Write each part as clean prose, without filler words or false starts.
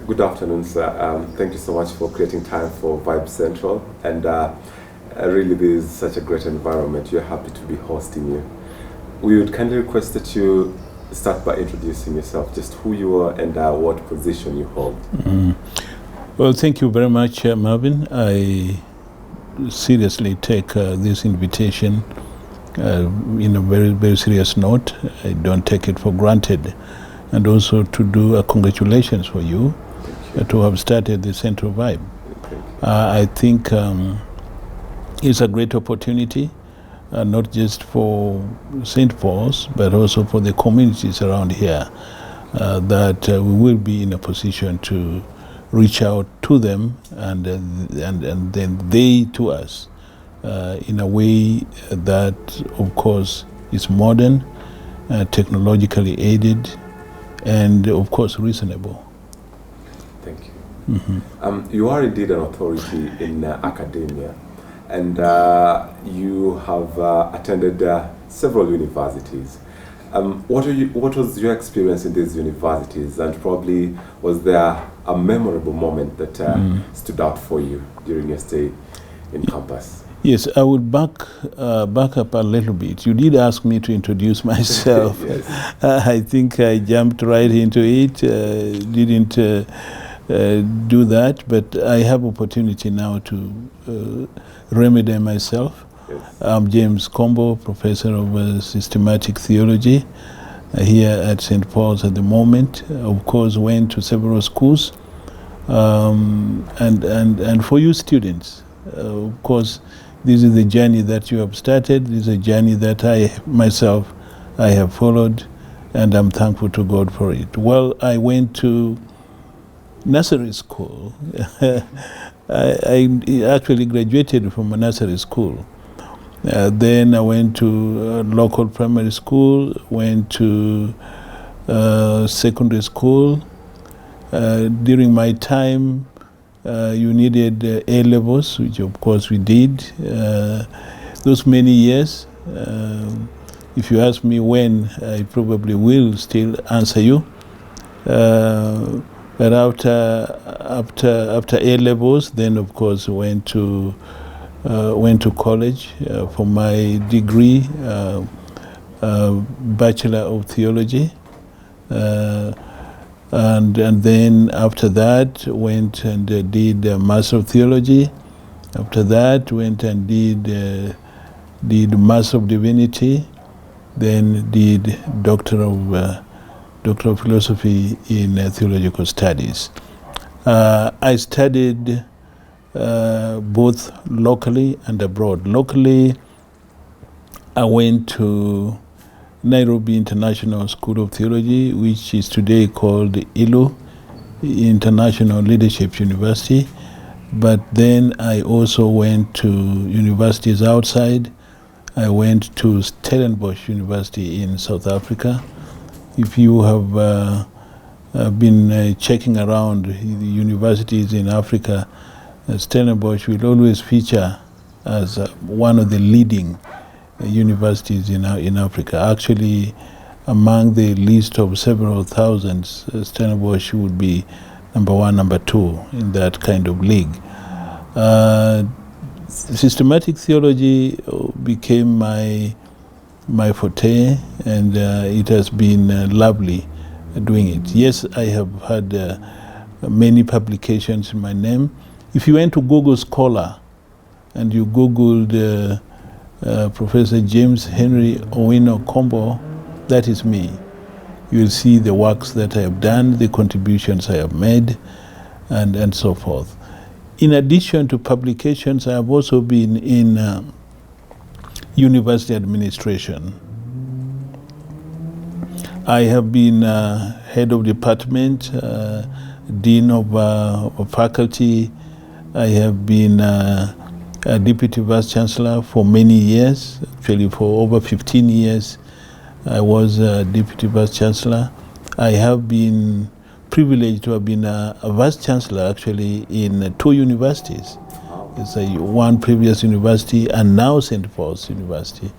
Good afternoon, sir. Thank you so much for creating time for Vybe Central. And really, this is such a great environment. We're happy to be hosting you. We would kindly request that you start by introducing yourself, just who you are and what position you hold. Well, thank you very much, Marvin. I seriously take this invitation in a very, very serious note. I don't take it for granted. And also to do a congratulations for you to have started the Central Vybe. I think it's a great opportunity, not just for St. Paul's, but also for the communities around here, that we will be in a position to reach out to them and then they to us in a way that, of course, is modern, technologically aided, and, of course, reasonable. Thank you. You are indeed an authority in academia, and you have attended several universities. What was your experience in these universities, and probably was there a memorable moment that stood out for you during your stay in campus? Yes, I would back up a little bit. You did ask me to introduce myself. Yes. I think I jumped right into it, didn't do that, but I have opportunity now to remedy myself. Yes. I'm James Combo, Professor of Systematic Theology here at St. Paul's at the moment. Of course, went to several schools. And for you students, of course, this is the journey that you have started. This is a journey that I myself have followed, and I'm thankful to God for it. Well, I went to nursery school. I actually graduated from a nursery school. Then I went to local primary school, went to secondary school. During my time, you needed A-levels, which of course we did. Those many years, if you ask me when, I probably will still answer you. But after A-levels, then of course went to college for my degree, Bachelor of Theology. And then after that went and did Master of Theology. After that went and did Master of Divinity. Then did Doctor of Philosophy in Theological Studies. I studied both locally and abroad. Locally, I went to Nairobi International School of Theology, which is today called ILU, International Leadership University. But then I also went to universities outside. I went to Stellenbosch University in South Africa. If you have been checking around the universities in Africa, Stellenbosch will always feature as one of the leading universities in Africa. Actually, among the list of several thousands, Stellenbosch would be number one, number two in that kind of league. Systematic theology became my forte, and it has been lovely doing it. Yes, I have had many publications in my name. If you went to Google Scholar and you Googled Professor James Henry Owino Combo, that is me. You will see the works that I have done, the contributions I have made, and so forth. In addition to publications, I have also been in university administration. I have been head of department, dean of faculty. I have been a deputy vice chancellor for many years, actually for over 15 years. I was a deputy vice chancellor. I have been privileged to have been a vice chancellor actually in two universities. It's one previous university and now St. Paul's University.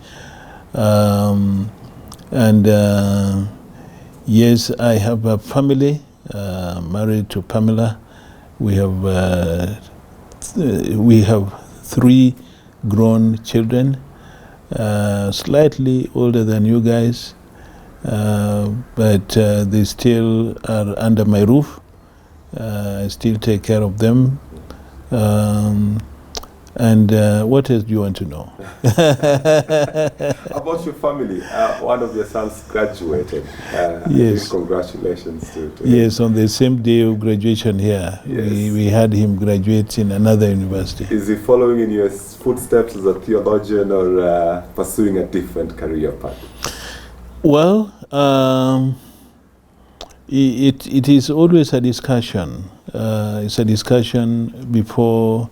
Yes, I have a family. married to Pamela. We have 3 grown children, slightly older than you guys, but they still are under my roof. I still take care of them. And what else do you want to know? About your family, one of your sons graduated. Yes. Congratulations to him. Yes, on the same day of graduation here, Yes. we had him graduate in another university. Is he following in your footsteps as a theologian or pursuing a different career path? Well, it is always a discussion. It's a discussion before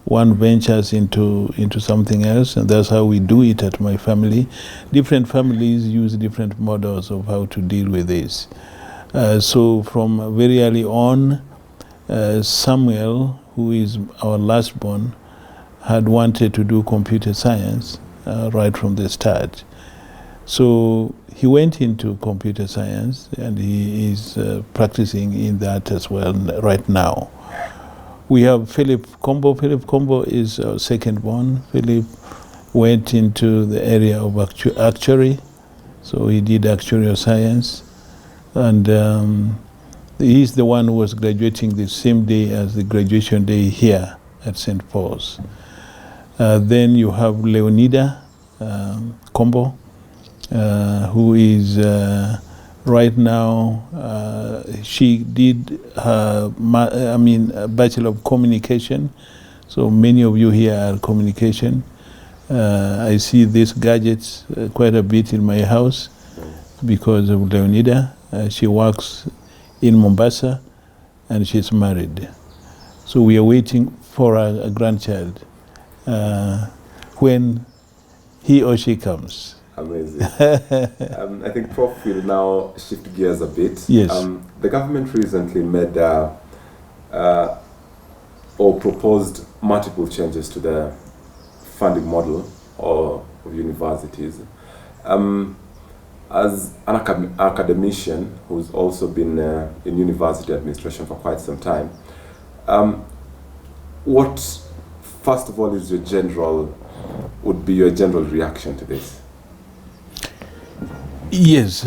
one ventures into something else, and that's how we do it at my family. Different families use different models of how to deal with this. So from very early on, Samuel, who is our last born, had wanted to do computer science right from the start. So he went into computer science, and he is practicing in that as well right now. We have Philip Combo. Philip Combo is our second born. Philip went into the area of actuary, so he did actuarial science, and he's the one who was graduating the same day as the graduation day here at St. Paul's. Then you have Leonida Combo, who is right now, she did her, Bachelor of Communication. So many of you here are communication. I see these gadgets quite a bit in my house because of Leonida. She works in Mombasa and she's married. So we are waiting for a grandchild when he or she comes. Amazing. I think Prof will now shift gears a bit. Yes. The government recently made or proposed multiple changes to the funding model of universities. As an academician who's also been in university administration for quite some time, what, first of all, would be your general reaction to this? Yes,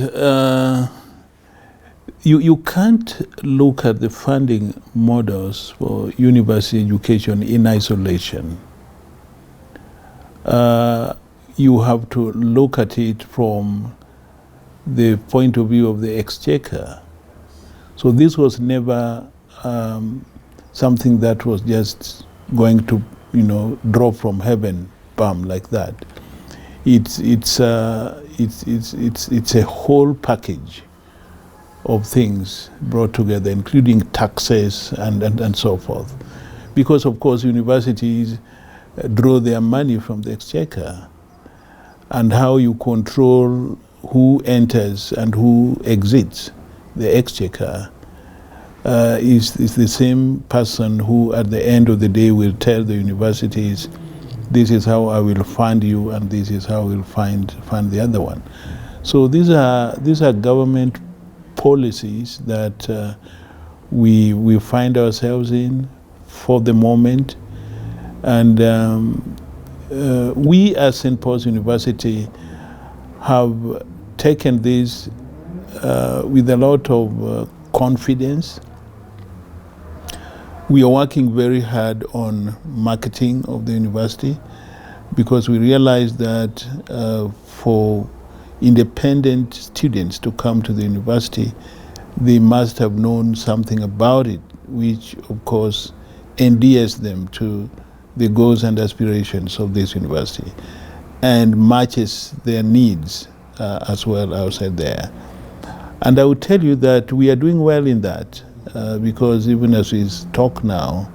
you can't look at the funding models for university education in isolation. You have to look at it from the point of view of the exchequer. So this was never something that was just going to, drop from heaven, bam, like that. It's a whole package of things brought together, including taxes and so forth. Because, of course, universities draw their money from the exchequer, and how you control who enters and who exits the exchequer is the same person who, at the end of the day, will tell the universities, this is how I will fund you, and this is how I will fund the other one. So these are government policies that we find ourselves in for the moment, and we as St. Paul's University have taken this with a lot of confidence. We are working very hard on marketing of the university, because we realize that for independent students to come to the university, they must have known something about it, which of course endears them to the goals and aspirations of this university and matches their needs as well outside there. And I would tell you that we are doing well in that, because even as we talk now,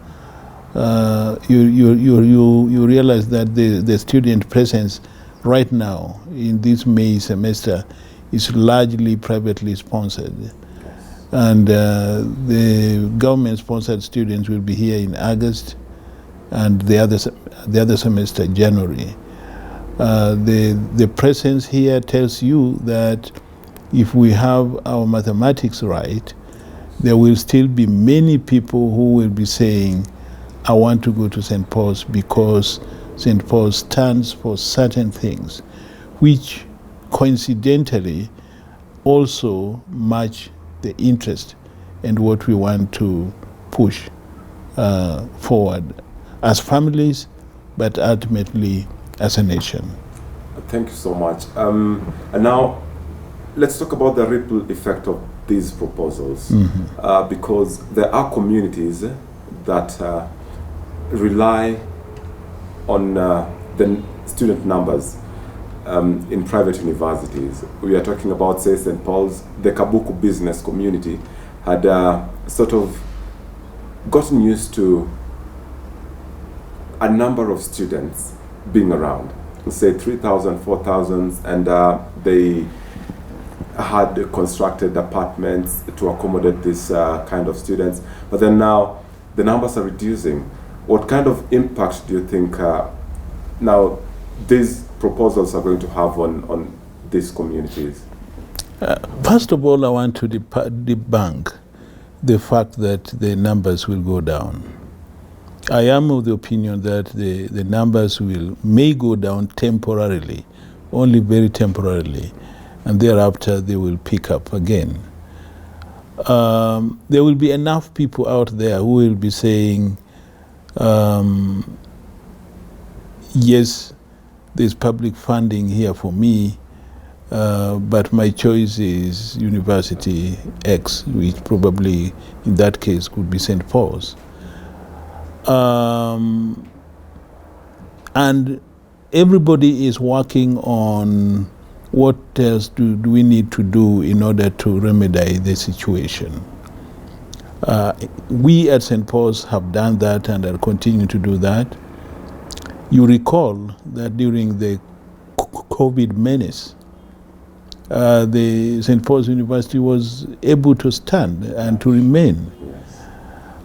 you realize that the student presence right now in this May semester is largely privately sponsored. And the government-sponsored students will be here in August, and the other semester, January. The presence here tells you that if we have our mathematics right, there will still be many people who will be saying, I want to go to St. Paul's because St. Paul stands for certain things, which coincidentally also match the interest and what we want to push forward as families, but ultimately as a nation. Thank you so much. And now let's talk about the ripple effect of these proposals, because there are communities that rely on the student numbers in private universities. We are talking about, say, St. Paul's. The Kabuku business community had sort of gotten used to a number of students being around, say 3,000, 4,000, and they had constructed apartments to accommodate this kind of students. But then now the numbers are reducing. What kind of impact do you think now these proposals are going to have on these communities? First of all, I want to debunk the fact that the numbers will go down. I am of the opinion that the numbers may go down temporarily, only very temporarily, and thereafter they will pick up again. There will be enough people out there who will be saying, yes, there's public funding here for me, but my choice is University X, which probably in that case could be St. Paul's. And everybody is working on what else do we need to do in order to remedy the situation. We at St. Paul's have done that and are continuing to do that. You recall that during the COVID menace, the St. Paul's University was able to stand and to remain.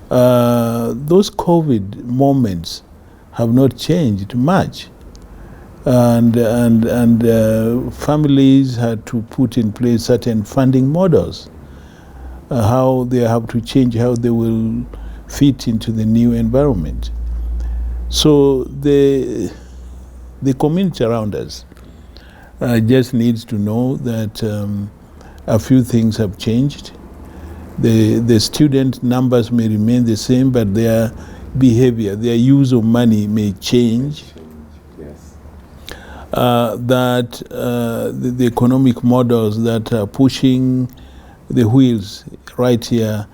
Those COVID moments have not changed much, and families had to put in place certain funding models, how they have to change, how they will fit into the new environment. So the community around us just needs to know that a few things have changed. The student numbers may remain the same, but their behavior, their use of money may change. Yes. That the economic models that are pushing the wheels right here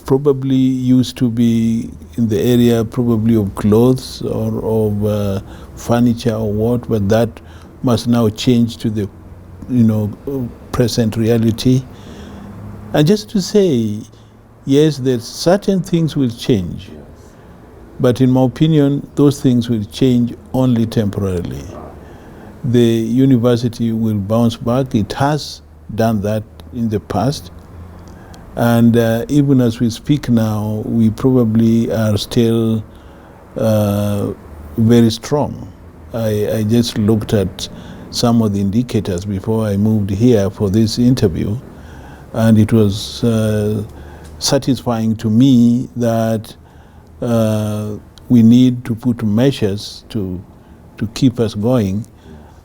probably used to be in the area probably of clothes or of furniture or what, but that must now change to the present reality. And just to say, yes, that certain things will change, but in my opinion, those things will change only temporarily. The university will bounce back. It has done that in the past. And even as we speak now, we probably are still very strong. I just looked at some of the indicators before I moved here for this interview, and it was satisfying to me that we need to put measures to keep us going,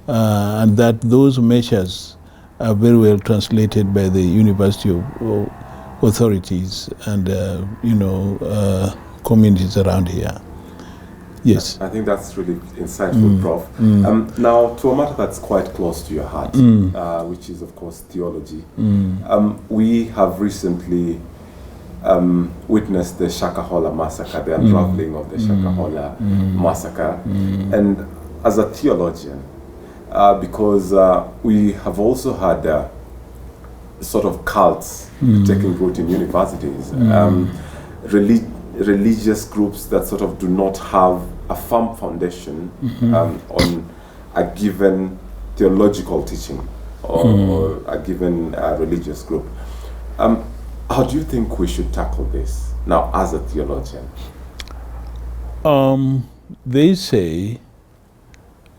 and that those measures are very well translated by the university authorities and communities around here. Yes. I think that's really insightful, Prof. Now, to a matter that's quite close to your heart, which is, of course, theology. We have recently witnessed the Shakahola massacre, the unraveling of the Shakahola massacre. And as a theologian, because we have also had sort of cults taking root in universities, religious groups that sort of do not have a firm foundation on a given theological teaching or a given religious group. How do you think we should tackle this now as a theologian? They say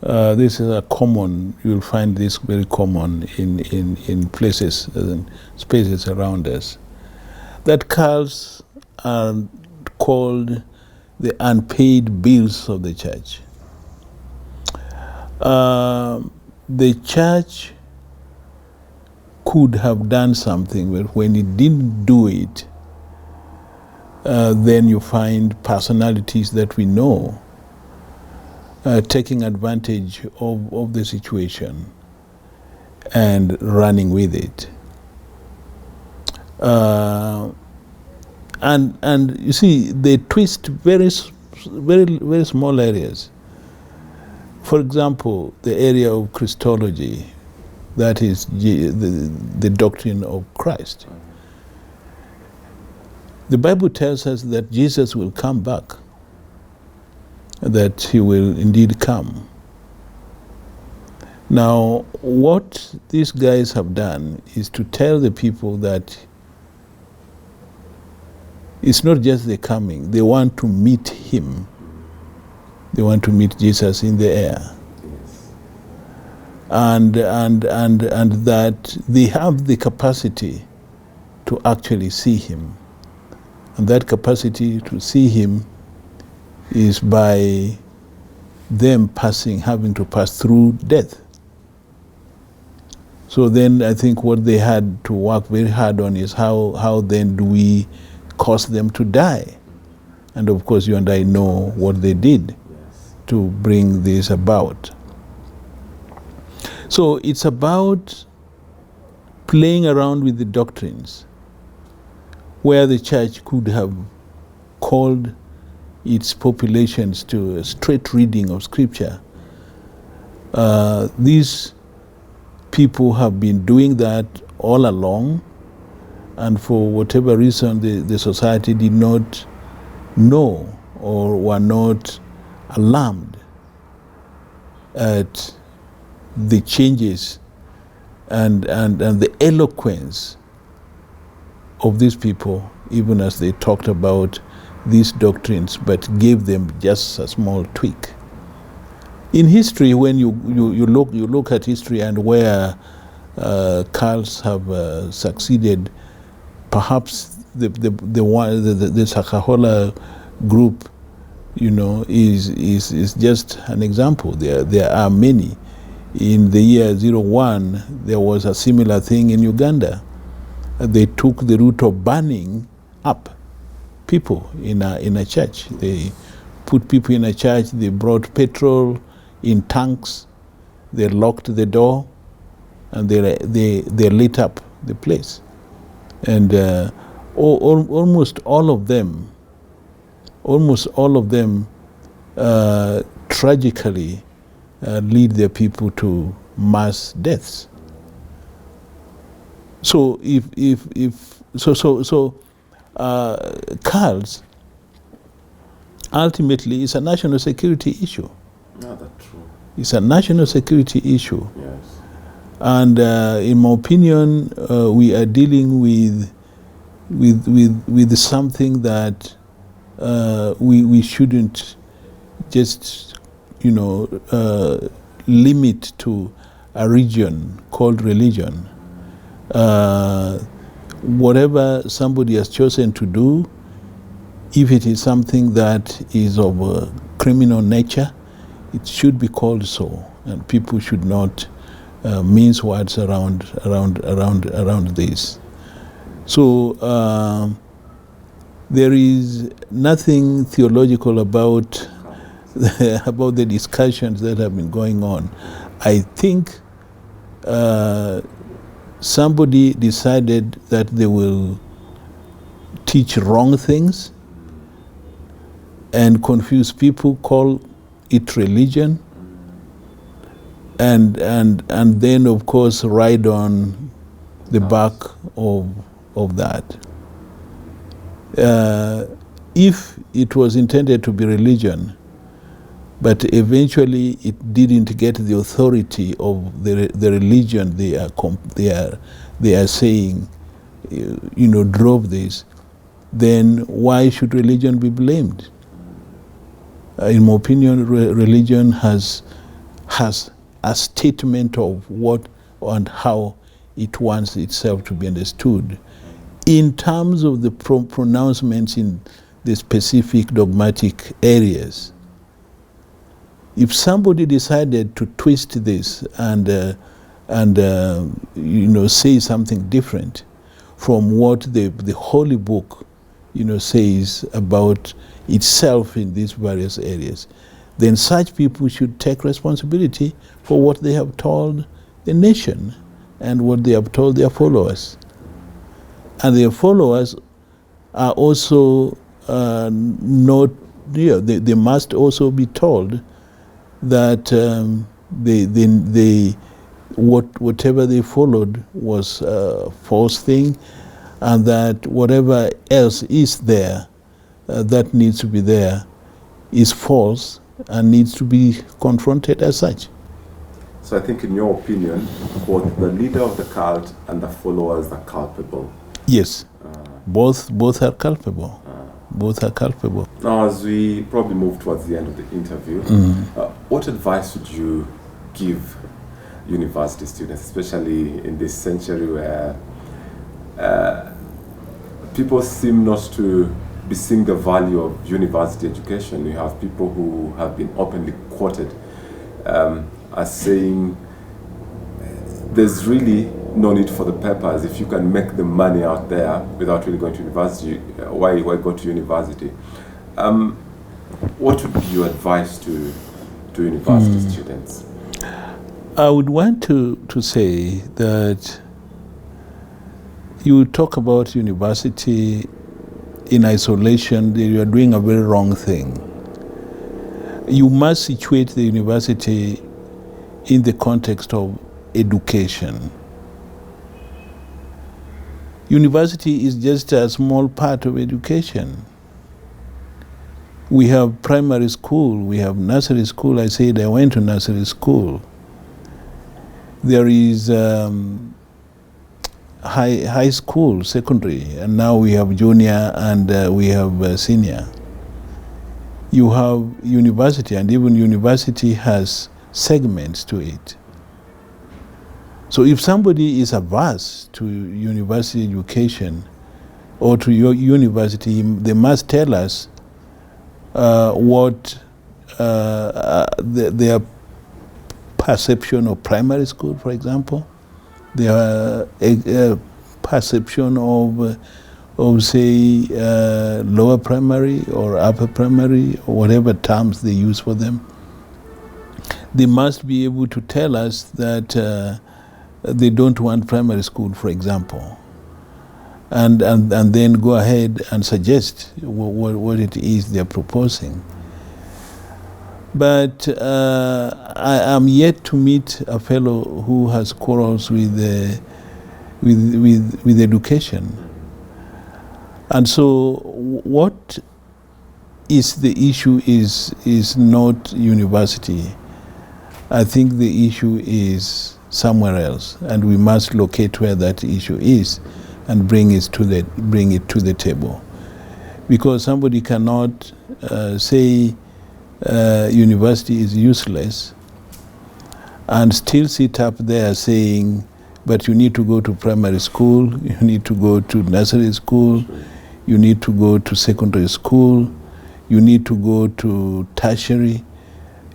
this is a common, you'll find this very common in places and spaces around us. that cults are called the unpaid bills of the church. The church could have done something, but when it didn't do it, then you find personalities that we know taking advantage of the situation and running with it. And you see, they twist very small areas. For example, the area of Christology, that is the doctrine of Christ. The Bible tells us that Jesus will come back, that he will indeed come. Now, what these guys have done is to tell the people that it's not just the coming, they want to meet him. They want to meet Jesus in the air. Yes. And that they have the capacity to actually see him. And that capacity to see him is by them having to pass through death. So then I think what they had to work very hard on is how then do we cause them to die? And of course you and I know what they did to bring this about. So it's about playing around with the doctrines where the church could have called its populations to a straight reading of Scripture. These people have been doing that all along, and for whatever reason the society did not know or were not alarmed at the changes and the eloquence of these people, even as they talked about these doctrines, but gave them just a small tweak. In history, when you look at history and where cults have succeeded, perhaps the Shakahola group, is just an example. There are many. In the year 01, there was a similar thing in Uganda. They took the route of burning up people in a church. They put people in a church, they brought petrol in tanks, they locked the door, and they lit up the place. And almost all of them tragically lead their people to mass deaths. So cults ultimately is a national security issue. No, that's true. It's a national security issue. Yes. And in my opinion, we are dealing with something that we shouldn't just limit to a region called religion. Whatever somebody has chosen to do, if it is something that is of a criminal nature, it should be called so, and people should not mince words around this. So there is nothing theological about the discussions that have been going on. I think somebody decided that they will teach wrong things and confuse people, call it religion, and then of course ride on the back of that. If it was intended to be religion, but eventually it didn't get the authority of the religion they are saying, drove this, then why should religion be blamed? In my opinion, religion has a statement of what and how it wants itself to be understood. in terms of the pronouncements in the specific dogmatic areas. If somebody decided to twist this and say something different from what the Holy Book, says about itself in these various areas, then such people should take responsibility for what they have told the nation and what they have told their followers. And their followers are also not, they must also be told that whatever they followed was a false thing, and that whatever else is there that needs to be there is false and needs to be confronted as such. So I think in your opinion, both the leader of the cult and the followers are culpable. Yes, both are culpable. Both are culpable. Now, as we probably move towards the end of the interview, what advice would you give university students, especially in this century where people seem not to be seeing the value of university education? You have people who have been openly quoted as saying there's really no need for the papers. If you can make the money out there without really going to university, why go to university? What would be your advice to university students? I would want to say that you talk about university in isolation, you are doing a very wrong thing. You must situate the university in the context of education. University is just a small part of education. We have primary school, we have nursery school. I said I went to nursery school. There is high school, secondary, and now we have junior and we have senior. You have university, and even university has segments to it. So if somebody is averse to university education or to your university, they must tell us what their perception of primary school, for example, their perception of say, lower primary or upper primary, or whatever terms they use for them. They must be able to tell us that they don't want primary school, for example, and then go ahead and suggest what it is they're proposing. But I am yet to meet a fellow who has quarrels with education. And so what is the issue is not university. I think the issue is somewhere else, and we must locate where that issue is and bring it to the table. Because somebody cannot say university is useless and still sit up there saying, but you need to go to primary school, you need to go to nursery school, you need to go to secondary school, you need to go to tertiary.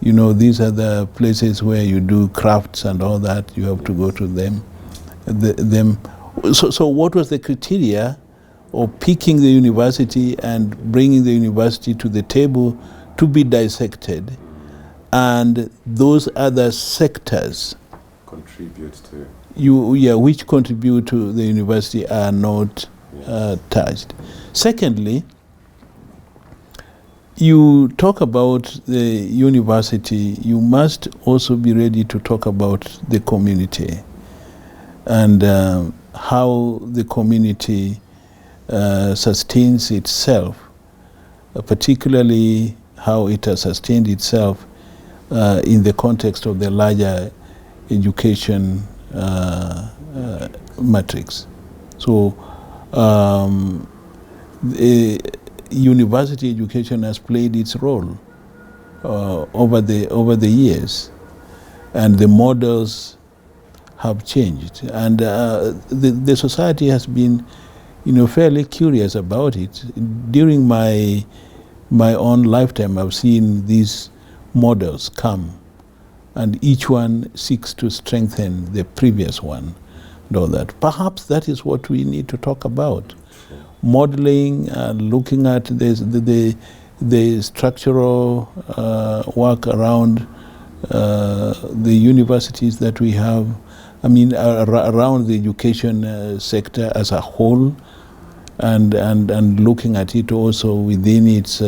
These are the places where you do crafts and all that. You have to go to them. So what was the criteria of picking the university and bringing the university to the table to be dissected, and those other sectors contribute to which contribute to the university are not touched. Secondly, you talk about the university, you must also be ready to talk about the community and how the community sustains itself, particularly how it has sustained itself in the context of the larger education matrix. So university education has played its role over the years, and the models have changed, and the society has been fairly curious about it. During my own lifetime, I've seen these models come, and each one seeks to strengthen the previous one. Know that perhaps that is what we need to talk about. Modeling, looking at the structural work around the universities that we have. I mean, around the education sector as a whole, and looking at it also within its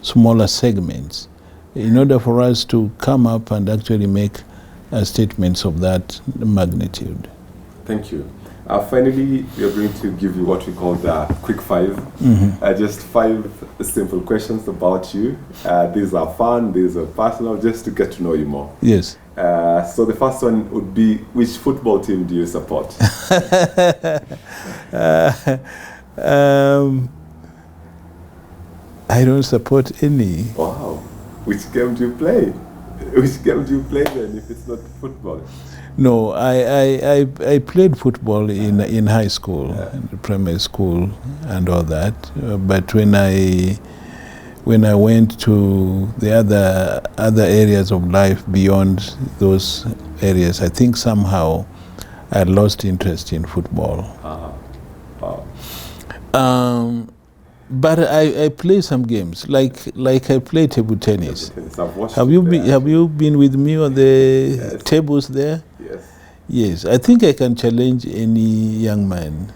smaller segments, in order for us to come up and actually make statements of that magnitude. Thank you. Finally, we are going to give you what we call the quick five. Just 5 simple questions about you. These are fun, these are personal, just to get to know you more. Yes. So the first one would be, which football team do you support? I don't support any. Wow. Which game do you play? Which game do you play then if it's not football? No, I played football in high school, in primary school and all that. But when I went to the other areas of life beyond those areas, I think somehow I lost interest in football. Wow. But I play some games, like I play table tennis. Have you been with me on the tables there? Yes. Yes, I think I can challenge any young man.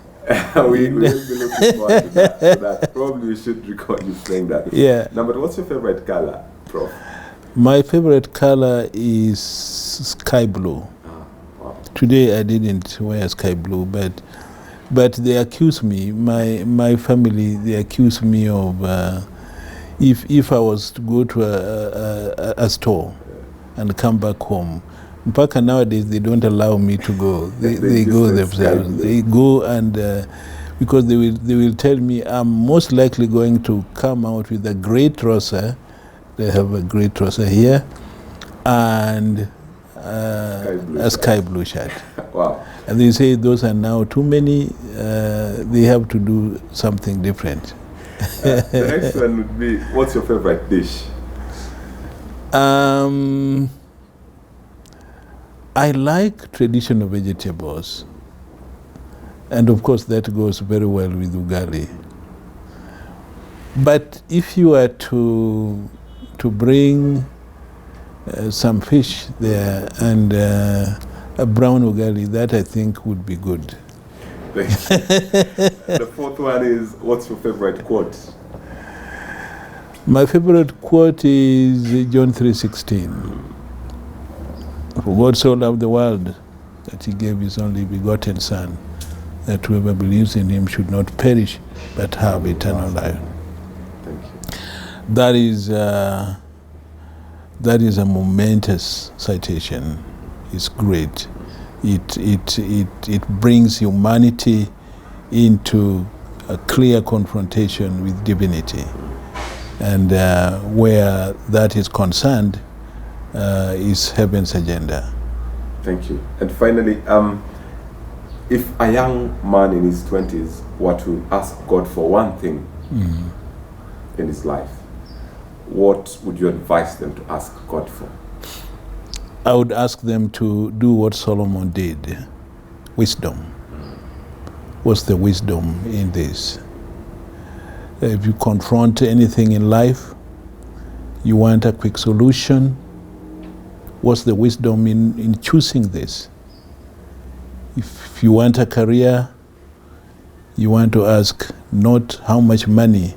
we will be looking forward to that. So that probably we should record you saying that. Yeah. Now, but what's your favorite color, Prof? My favorite color is sky blue. Wow. Today I didn't wear sky blue, but they accuse me, my family, they accuse me of if I was to go to a store and come back home. Mpaka nowadays they don't allow me to go. They go themselves. They go and because they will tell me I'm most likely going to come out with a grey trouser. They have a grey trouser here and a sky blue shirt. Wow. And they say those are now too many. They have to do something different. The next one would be, what's your favorite dish? I like traditional vegetables. And of course that goes very well with ugali. But if you were to bring some fish there and a brown ugali, that I think would be good. The fourth one is, what's your favorite quote? My favorite quote is John 3:16. For God so loved the world that he gave his only begotten Son, that whoever believes in him should not perish but have eternal life. Thank you. That is a momentous citation. It's great. It brings humanity into a clear confrontation with divinity, and where that is concerned is heaven's agenda. Thank you. And finally, if a young man in his 20s were to ask God for one thing in his life, what would you advise them to ask God for? I would ask them to do what Solomon did. Wisdom. What's the wisdom in this? If you confront anything in life, you want a quick solution, what's the wisdom in choosing this? If you want a career, you want to ask not how much money,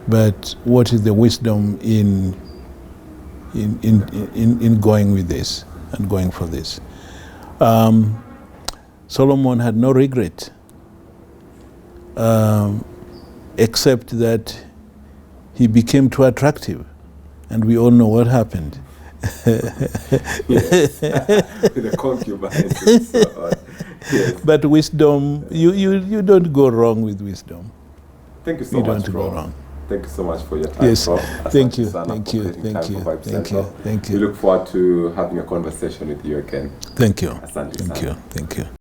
but what is the wisdom in going with this and going for this. Solomon had no regret, except that he became too attractive, and we all know what happened. Yes. With the concubines and so on. Yes. But wisdom, you don't go wrong with wisdom. Thank you so You much, don't go wrong. Thank you so much for your time. Yes, Prof. thank you, Asante sana thank for you, taking thank time you, for Vybe thank Central. you, thank We you, look forward to having a conversation with you again. thank you, Asante thank sana. you, thank you.